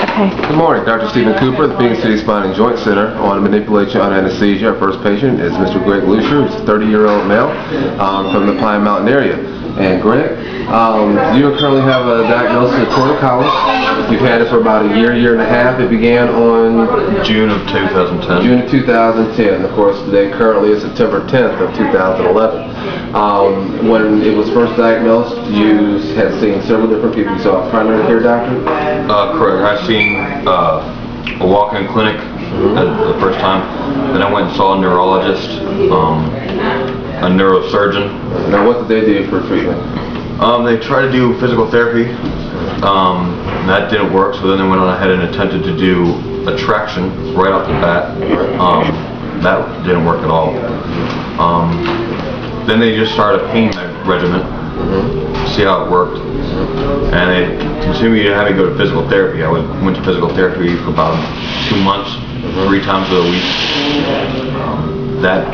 Okay. Good morning, Dr. Stephen Cooper, the Phoenix City Spine and Joint Center. I want to manipulate you on anesthesia. Our first patient is Mr. Gregg who's a 30-year-old male from the Pine Mountain area. And Gregg, you currently have a diagnosis of torticollis. You've had it for about a year and a half. It began on June of 2010. June of 2010. Of course, today currently is September 10th of 2011. When it was first diagnosed, you had seen several different people. You saw a primary care doctor? Correct. I've seen a walk-in clinic the first time. Then I went and saw a neurologist, a neurosurgeon. Now, what did they do for treatment? They tried to do physical therapy. That didn't work, so then they went on ahead and attempted to do a traction right off the bat. That didn't work at all. Then they just started a pain regimen to see how it worked. And they continued to have me go to physical therapy. I went to physical therapy for about 2 months, 3 times a week. That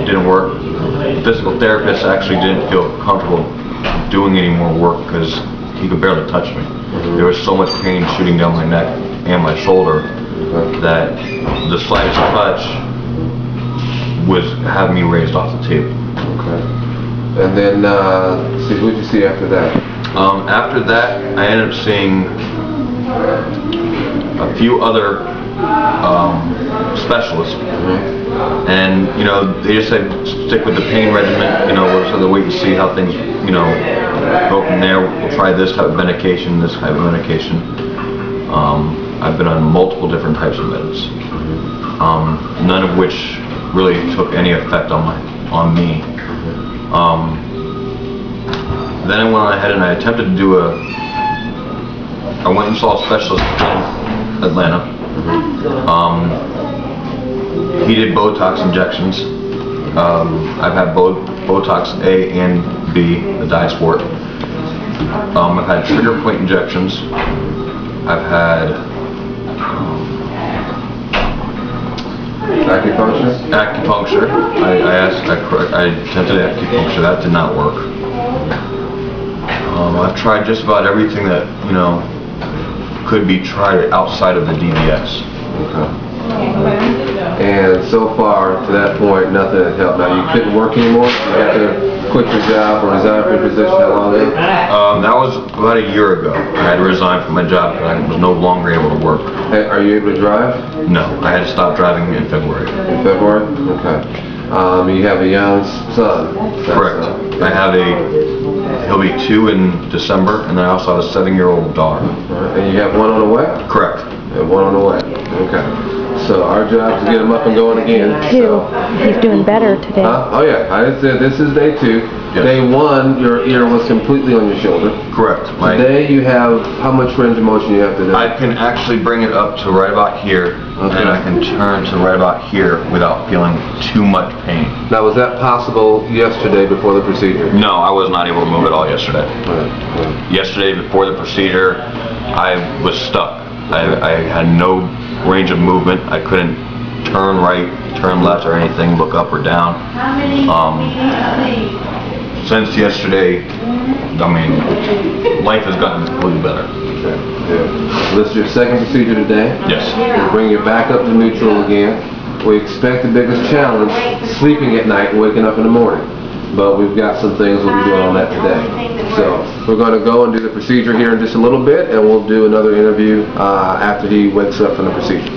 didn't work. The physical therapist actually didn't feel comfortable doing any more work because he could barely touch me. There was so much pain shooting down my neck and my shoulder that the slightest touch was having me raised off the table. Okay. And then, what did you see after that? After that, I ended up seeing a few other specialists, and they just said stick with the pain regimen. We're just going to wait and see how things go from there. We'll try this type of medication, this type of medication. I've been on multiple different types of meds, none of which really took any effect on me. Then I went ahead and I attempted to do I went and saw a specialist in Atlanta. He did Botox injections. I've had Botox A and B, the Dysport. I've had trigger point injections. I've had acupuncture. I attempted acupuncture. That did not work. I've tried just about everything that could be tried outside of the DBS. And so far, to that point, nothing had helped. Now, you couldn't work anymore? You had to quit your job or resign from your position? How long ago? That was about a year ago. I had to resign from my job because I was no longer able to work. Hey, are you able to drive? No, I had to stop driving in February. In February? Okay. You have a young son? Correct. I have he'll be 2 in December, and I also have a 7-year-old daughter. And you have one on the way? Correct. And one on the way. Okay. So our job is to get him up and going again. 2. He's doing better today. Oh yeah, I said this is day 2. Yes. Day 1, your ear was completely on your shoulder. Correct. Today you have, how much range of motion you have to do? I can actually bring it up to right about here, and I can turn to right about here without feeling too much pain. Now, was that possible yesterday before the procedure? No, I was not able to move at all yesterday. Yesterday before the procedure, I was stuck. I had no range of movement. I couldn't turn right, turn left, or anything, look up or down. Since yesterday, life has gotten completely better. Yeah. This is your second procedure today. Yes. We'll bring you back up to neutral again. We expect the biggest challenge, sleeping at night and waking up in the morning. But we've got some things we'll be doing on that today. So we're going to go and do the procedure here in just a little bit, and we'll do another interview after he wakes up from the procedure.